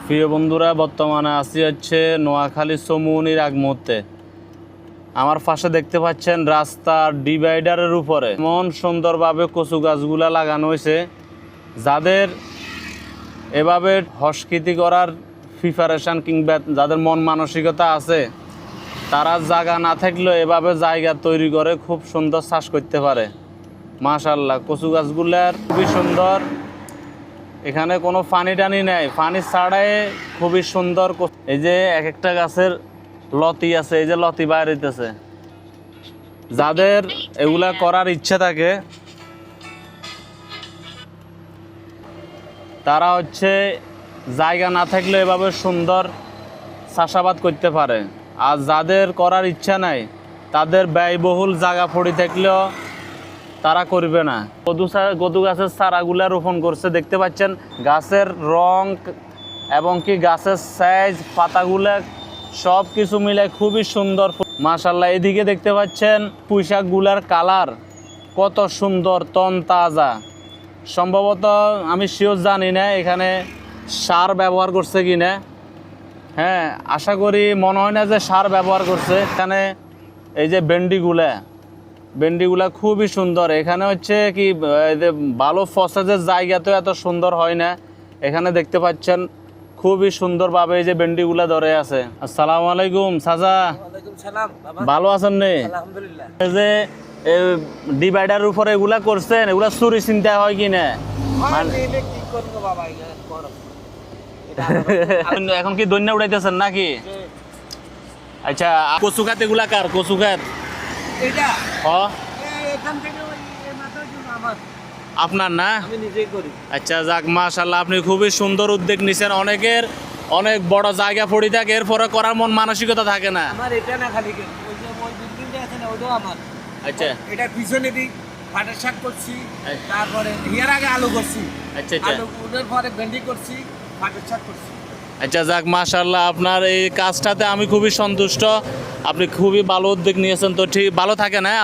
প্রিয় বন্ধুরা, বর্তমানে আছি হচ্ছে নোয়াখালী চৌমুহনীর আগ মুহূর্তে। আমার পাশে দেখতে পাচ্ছেন রাস্তার ডিভাইডারের উপরে এমন সুন্দরভাবে কচু গাছগুলা লাগানো হয়েছে। যাদের এভাবে সংস্কৃতি করার প্রিপারেশন কিংবা যাদের মন মানসিকতা আছে, তারা জায়গা না থাকলেও এভাবে জায়গা তৈরি করে খুব সুন্দর চাষ করতে পারে। মাশাআল্লাহ, কচু গাছগুলার খুবই সুন্দর। এখানে কোনো পানি টানি নেই, পানি ছাড়াই খুবই সুন্দর। এই যে এক একটা গাছের লতি আছে, এই যে লতি বাইর হইতেছে। যাদের এগুলা করার ইচ্ছা থাকে তারা হচ্ছে জায়গা না থাকলে এভাবে সুন্দর চাষাবাদ করতে পারে। আর যাদের করার ইচ্ছা নাই, তাদের ব্যয়বহুল জায়গা পড়ে থাকলেও তারা করবে না। কদু গাছের চারাগুলা রোপণ করছে, দেখতে পাচ্ছেন গাছের রং এবং কি গাছের সাইজ, পাতাগুলা সব কিছু মিলে খুবই সুন্দর। মাশাআল্লাহ, এদিকে দেখতে পাচ্ছেন পুঁইশাকগুলার কালার কত সুন্দর, তন তাজা। সম্ভবত আমি শিওর জানি না এখানে সার ব্যবহার করছে কি না। হ্যাঁ, আশা করি, মনে হয় না যে সার ব্যবহার করছে। এখানে এই যে ভেন্ডিগুলা খুবই সুন্দর। এখানে হচ্ছে কি ভালো ফসলের জায়গা তো এত সুন্দর হয় না। এখানে দেখতে পাচ্ছেন খুবই সুন্দরভাবে এই যে ভেন্ডিগুলা ধরে আছে। আসসালামু আলাইকুম চাচা। ভালো আছেন নে? এই যে ডিভাইডার উপরে এগুলা করছেন, এগুলা চুরি চিন্তা হয় কি না? এখন কি দৈন্য উড়াইতেছেন নাকি? আচ্ছা, কচু খাত এগুলা কার? কচু খাত আপনার না? আচ্ছা, যাক, মাশাআল্লাহ, আপনি খুবই সুন্দর উদ্যোগ নিছেন। অনেক বড় জায়গা পড়ে থাকে, এরপরে করার মন মানসিকতা থাকে না। আচ্ছা, এটা পিছনে দিক পাটের শাক করছি, তারপরে এর আগে আলু করছি। আচ্ছা, আলু ওদের পরে ভেন্ডি করছি, পাটের শাক করছি। আচ্ছা, যাক, মাশাআল্লাহ, আপনার এই কাজটাতে আমি খুবই সন্তুষ্ট। আপনি খুবই ভালো উদ্যোগ নিয়েছেন। তো ঠিক, ভালো থাকেন। হ্যাঁ।